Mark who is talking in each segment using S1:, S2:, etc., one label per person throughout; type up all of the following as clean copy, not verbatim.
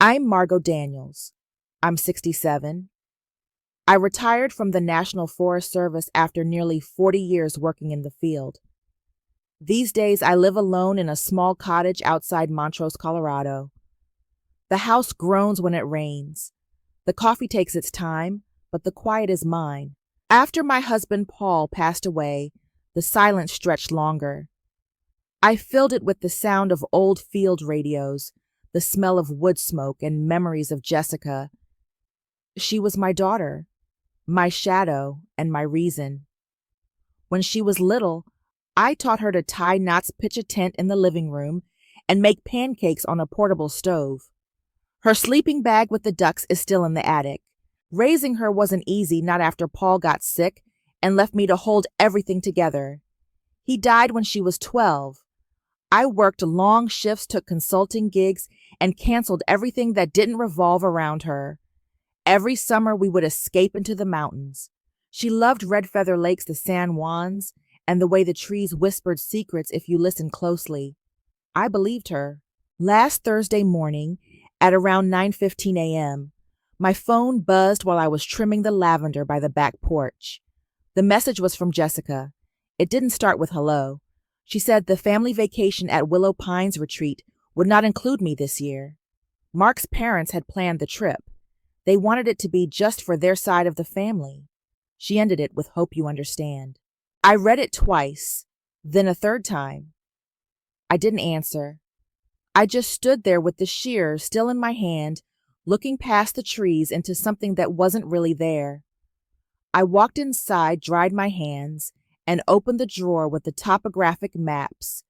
S1: I'm Margot Daniels. I'm 67. I retired from the National Forest Service after nearly 40 years working in the field. These days, I live alone in a small cottage outside Montrose, Colorado. The house groans when it rains. The coffee takes its time, but the quiet is mine. After my husband Paul passed away, the silence stretched longer. I filled it with the sound of old field radios, the smell of wood smoke, and memories of Jessica. She was my daughter, my shadow, and my reason. When she was little, I taught her to tie knots, pitch a tent in the living room, and make pancakes on a portable stove. Her sleeping bag with the ducks is still in the attic. Raising her wasn't easy, not after Paul got sick and left me to hold everything together. He died when she was 12. I worked long shifts, took consulting gigs, and canceled everything that didn't revolve around her. Every summer we would escape into the mountains. She loved Red Feather Lakes, the San Juans, and the way the trees whispered secrets if you listened closely. I believed her. Last Thursday morning, at around 9:15 a.m., my phone buzzed while I was trimming the lavender by the back porch. The message was from Jessica. It didn't start with hello. She said the family vacation at Willow Pines retreat would not include me this year. Mark's parents had planned the trip. They wanted it to be just for their side of the family. She ended it with "Hope you understand." I read it twice, then a third time. I didn't answer. I just stood there with the shears still in my hand, looking past the trees into something that wasn't really there. I walked inside, dried my hands, and opened the drawer with the topographic maps.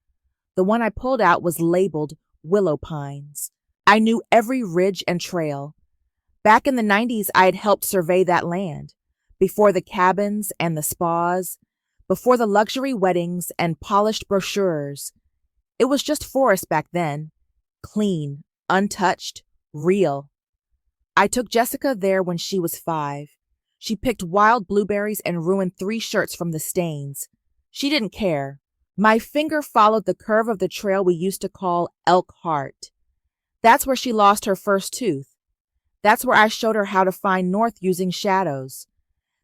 S1: The one I pulled out was labeled Willow Pines. I knew every ridge and trail. Back in the 90s, I had helped survey that land, before the cabins and the spas, before the luxury weddings and polished brochures. It was just forest back then, clean, untouched, real. I took Jessica there when she was 5. She picked wild blueberries and ruined 3 shirts from the stains. She didn't care. My finger followed the curve of the trail we used to call Elk Heart. That's where she lost her first tooth. That's where I showed her how to find north using shadows.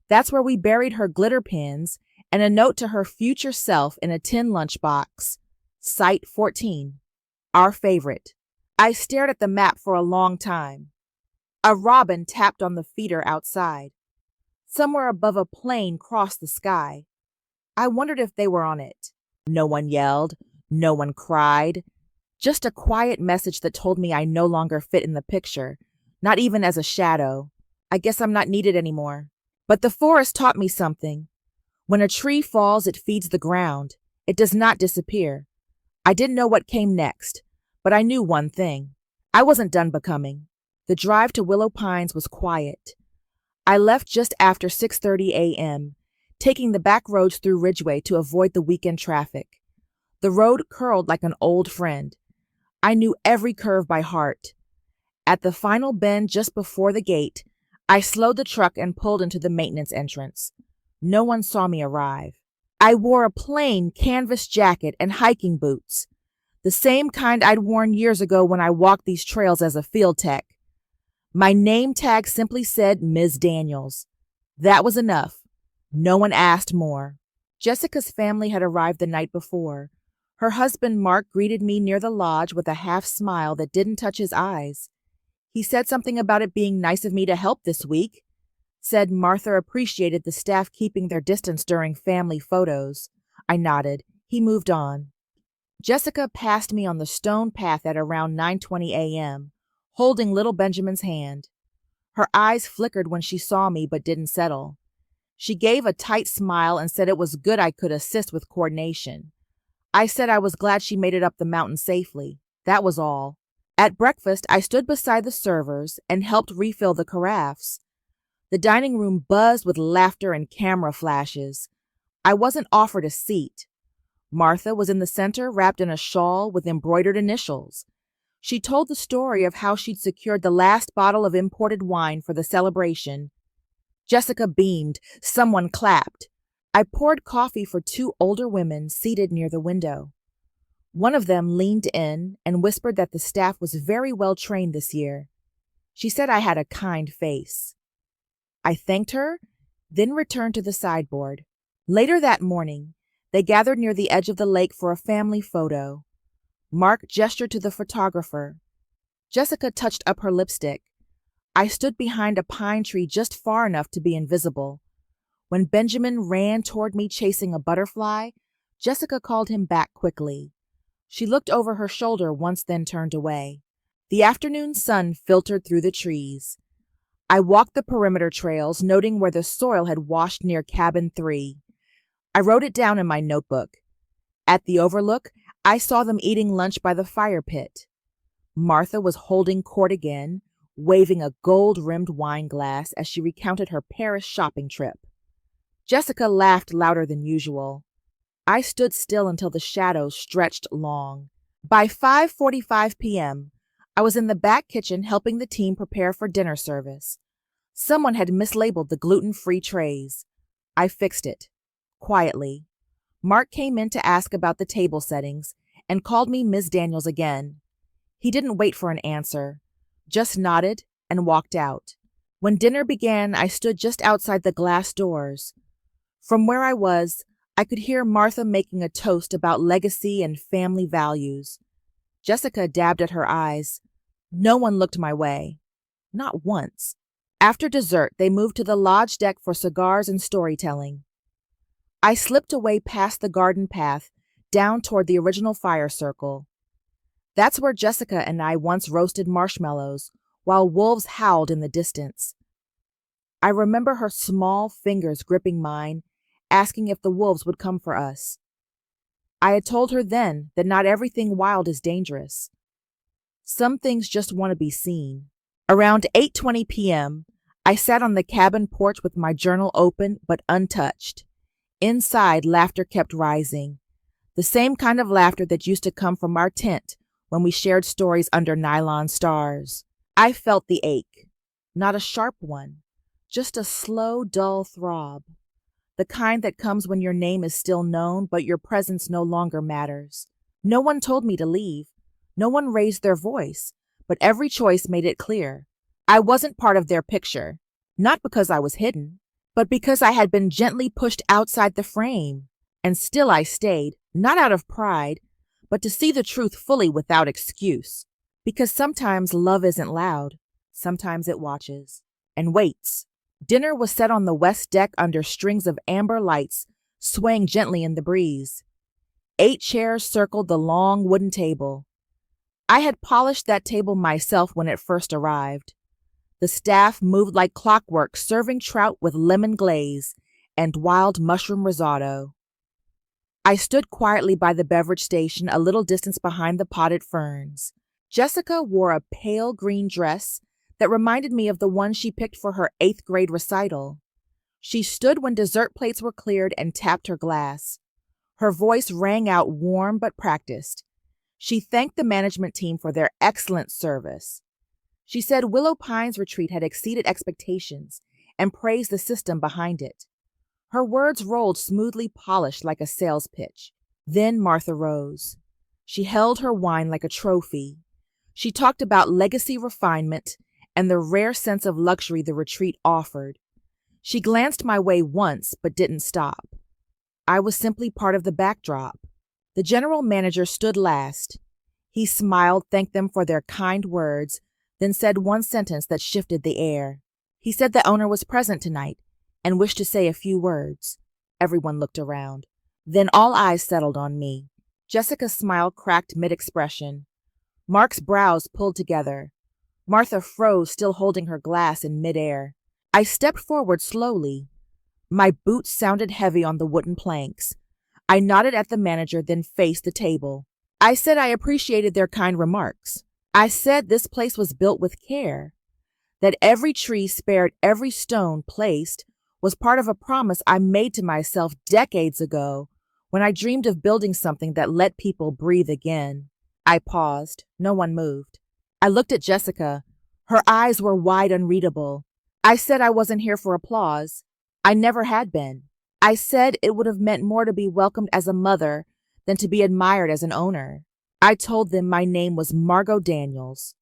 S1: That's where we buried her glitter pins and a note to her future self in a tin lunchbox. Site 14. Our favorite. I stared at the map for a long time. A robin tapped on the feeder outside. Somewhere above a plane crossed the sky. I wondered if they were on it. No one yelled. No one cried. Just a quiet message that told me I no longer fit in the picture, not even as a shadow. I guess I'm not needed anymore. But the forest taught me something. When a tree falls, it feeds the ground. It does not disappear. I didn't know what came next, but I knew one thing. I wasn't done becoming. The drive to Willow Pines was quiet. I left just after 6:30 a.m., taking the back roads through Ridgeway to avoid the weekend traffic. The road curled like an old friend. I knew every curve by heart. At the final bend just before the gate, I slowed the truck and pulled into the maintenance entrance. No one saw me arrive. I wore a plain canvas jacket and hiking boots, the same kind I'd worn years ago when I walked these trails as a field tech. My name tag simply said Ms. Daniels. That was enough. No one asked more. Jessica's family had arrived the night before. Her husband Mark greeted me near the lodge with a half smile that didn't touch his eyes. He said something about it being nice of me to help this week. Said Martha appreciated the staff keeping their distance during family photos. I nodded. He moved on. Jessica passed me on the stone path at around 9:20 a.m., holding little Benjamin's hand. Her eyes flickered when she saw me but didn't settle. She gave a tight smile and said it was good I could assist with coordination. I said I was glad she made it up the mountain safely. That was all. At breakfast, I stood beside the servers and helped refill the carafes. The dining room buzzed with laughter and camera flashes. I wasn't offered a seat. Martha was in the center, wrapped in a shawl with embroidered initials. She told the story of how she'd secured the last bottle of imported wine for the celebration. Jessica beamed. Someone clapped. I poured coffee for 2 older women seated near the window. One of them leaned in and whispered that the staff was very well trained this year. She said I had a kind face. I thanked her, then returned to the sideboard. Later that morning, they gathered near the edge of the lake for a family photo. Mark gestured to the photographer. Jessica touched up her lipstick. I stood behind a pine tree just far enough to be invisible. When Benjamin ran toward me chasing a butterfly, Jessica called him back quickly. She looked over her shoulder once, then turned away. The afternoon sun filtered through the trees. I walked the perimeter trails, noting where the soil had washed near Cabin 3. I wrote it down in my notebook. At the overlook, I saw them eating lunch by the fire pit. Martha was holding court again, waving a gold-rimmed wine glass as she recounted her Paris shopping trip. Jessica laughed louder than usual. I stood still until the shadows stretched long. By 5:45 p.m., I was in the back kitchen helping the team prepare for dinner service. Someone had mislabeled the gluten-free trays. I fixed it. Quietly. Mark came in to ask about the table settings and called me Ms. Daniels again. He didn't wait for an answer, just nodded and walked out. When dinner began, I stood just outside the glass doors. From where I was, I could hear Martha making a toast about legacy and family values. Jessica dabbed at her eyes. No one looked my way. Not once. After dessert, they moved to the lodge deck for cigars and storytelling. I slipped away past the garden path, down toward the original fire circle. That's where Jessica and I once roasted marshmallows, while wolves howled in the distance. I remember her small fingers gripping mine, asking if the wolves would come for us. I had told her then that not everything wild is dangerous. Some things just want to be seen. Around 8:20 p.m., I sat on the cabin porch with my journal open but untouched. Inside, laughter kept rising. The same kind of laughter that used to come from our tent when we shared stories under nylon stars. I felt the ache. Not a sharp one, just a slow, dull throb. The kind that comes when your name is still known, but your presence no longer matters. No one told me to leave. No one raised their voice, but every choice made it clear. I wasn't part of their picture, not because I was hidden, but because I had been gently pushed outside the frame. And still I stayed, not out of pride, but to see the truth fully without excuse. Because sometimes love isn't loud. Sometimes it watches and waits. Dinner was set on the west deck under strings of amber lights swaying gently in the breeze. 8 chairs circled the long wooden table. I had polished that table myself when it first arrived. The staff moved like clockwork, serving trout with lemon glaze and wild mushroom risotto. I stood quietly by the beverage station a little distance behind the potted ferns. Jessica wore a pale green dress that reminded me of the one she picked for her 8th grade recital. She stood when dessert plates were cleared and tapped her glass. Her voice rang out warm but practiced. She thanked the management team for their excellent service. She said Willow Pines Retreat had exceeded expectations and praised the system behind it. Her words rolled smoothly polished like a sales pitch. Then Martha rose. She held her wine like a trophy. She talked about legacy refinement and the rare sense of luxury the retreat offered. She glanced my way once, but didn't stop. I was simply part of the backdrop. The general manager stood last. He smiled, thanked them for their kind words, then said one sentence that shifted the air. He said the owner was present tonight and wished to say a few words. Everyone looked around. Then all eyes settled on me. Jessica's smile cracked mid-expression. Mark's brows pulled together. Martha froze, still holding her glass in midair. I stepped forward slowly. My boots sounded heavy on the wooden planks. I nodded at the manager, then faced the table. I said I appreciated their kind remarks. I said this place was built with care, that every tree spared, every stone placed, was part of a promise I made to myself decades ago when I dreamed of building something that let people breathe again. I paused. No one moved. I looked at Jessica. Her eyes were wide, unreadable. I said I wasn't here for applause. I never had been. I said it would have meant more to be welcomed as a mother than to be admired as an owner. I told them my name was Margot Daniels.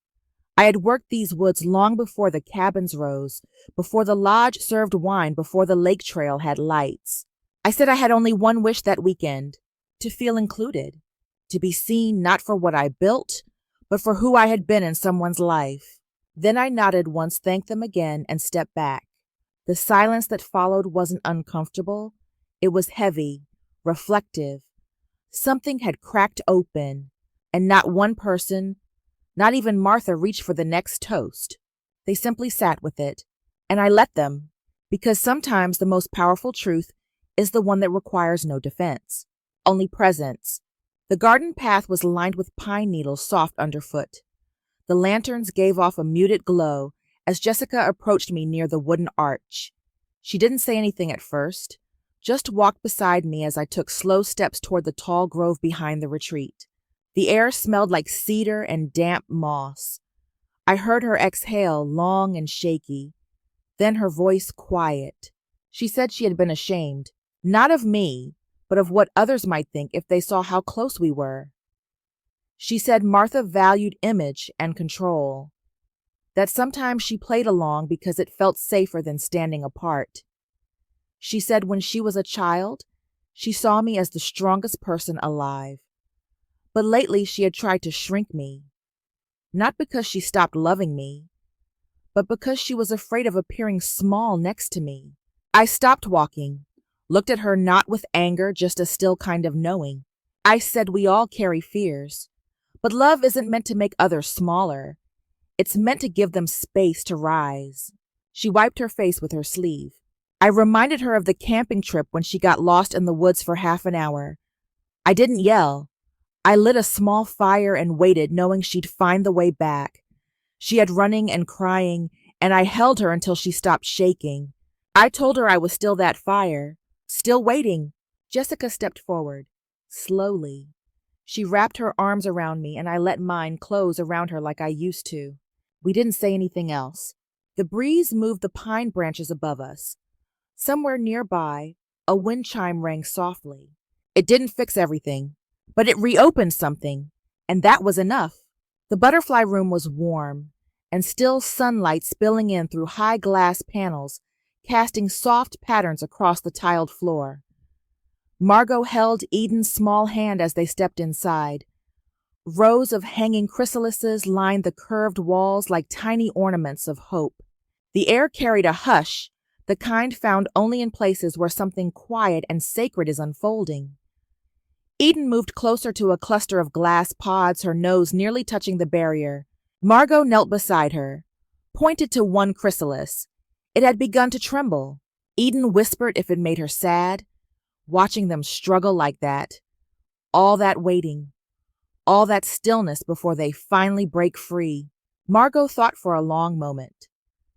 S1: I had worked these woods long before the cabins rose, before the lodge served wine, before the lake trail had lights. I said I had only one wish that weekend, to feel included, to be seen not for what I built, but for who I had been in someone's life. Then I nodded once, thanked them again, and stepped back. The silence that followed wasn't uncomfortable. It was heavy, reflective. Something had cracked open, and not one person, not even Martha, reached for the next toast. They simply sat with it, and I let them, because sometimes the most powerful truth is the one that requires no defense, only presence. The garden path was lined with pine needles soft underfoot. The lanterns gave off a muted glow as Jessica approached me near the wooden arch. She didn't say anything at first, just walked beside me as I took slow steps toward the tall grove behind the retreat. The air smelled like cedar and damp moss. I heard her exhale, long and shaky, then her voice quiet. She said she had been ashamed, not of me, but of what others might think if they saw how close we were. She said Martha valued image and control, that sometimes she played along because it felt safer than standing apart. She said when she was a child, she saw me as the strongest person alive. But lately she had tried to shrink me, not because she stopped loving me, but because she was afraid of appearing small next to me. I stopped walking, looked at her not with anger, just a still kind of knowing. I said we all carry fears, but love isn't meant to make others smaller. It's meant to give them space to rise. She wiped her face with her sleeve. I reminded her of the camping trip when she got lost in the woods for half an hour. I didn't yell. I lit a small fire and waited, knowing she'd find the way back. She had running and crying, and I held her until she stopped shaking. I told her I was still that fire, still waiting. Jessica stepped forward, slowly. She wrapped her arms around me, and I let mine close around her like I used to. We didn't say anything else. The breeze moved the pine branches above us. Somewhere nearby, a wind chime rang softly. It didn't fix everything, but it reopened something, and that was enough. The butterfly room was warm, and still sunlight spilling in through high glass panels, casting soft patterns across the tiled floor. Margot held Eden's small hand as they stepped inside. Rows of hanging chrysalises lined the curved walls like tiny ornaments of hope. The air carried a hush, the kind found only in places where something quiet and sacred is unfolding. Eden moved closer to a cluster of glass pods, her nose nearly touching the barrier. Margot knelt beside her, pointed to one chrysalis. It had begun to tremble. Eden whispered if it made her sad, watching them struggle like that. All that waiting, all that stillness before they finally break free. Margot thought for a long moment.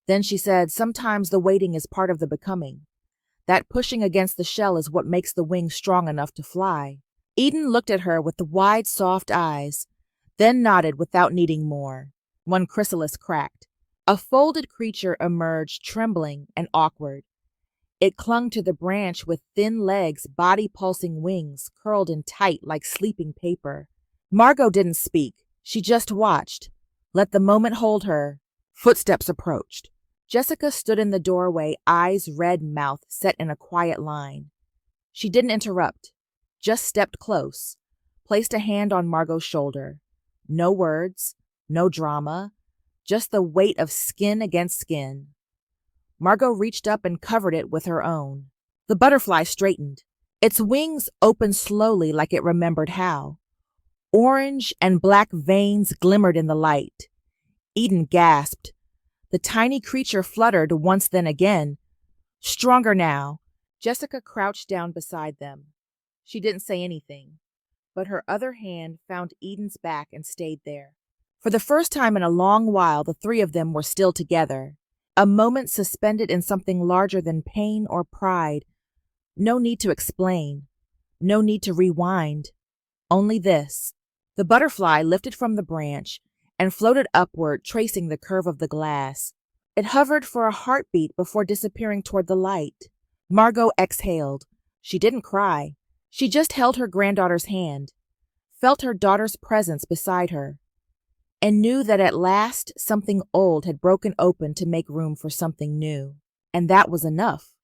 S1: Then she said, sometimes the waiting is part of the becoming. That pushing against the shell is what makes the wings strong enough to fly. Eden looked at her with the wide, soft eyes, then nodded without needing more. One chrysalis cracked. A folded creature emerged, trembling and awkward. It clung to the branch with thin legs, body pulsing wings, curled in tight like sleeping paper. Margot didn't speak. She just watched, let the moment hold her. Footsteps approached. Jessica stood in the doorway, eyes red, mouth set in a quiet line. She didn't interrupt, just stepped close, placed a hand on Margot's shoulder. No words, no drama, just the weight of skin against skin. Margot reached up and covered it with her own. The butterfly straightened. Its wings opened slowly like it remembered how. Orange and black veins glimmered in the light. Eden gasped. The tiny creature fluttered once, then again. Stronger now. Jessica crouched down beside them. She didn't say anything, but her other hand found Eden's back and stayed there. For the first time in a long while, the three of them were still together. A moment suspended in something larger than pain or pride. No need to explain. No need to rewind. Only this. The butterfly lifted from the branch and floated upward, tracing the curve of the glass. It hovered for a heartbeat before disappearing toward the light. Margot exhaled. She didn't cry. She just held her granddaughter's hand, felt her daughter's presence beside her. and knew that at last something old had broken open to make room for something new. And that was enough.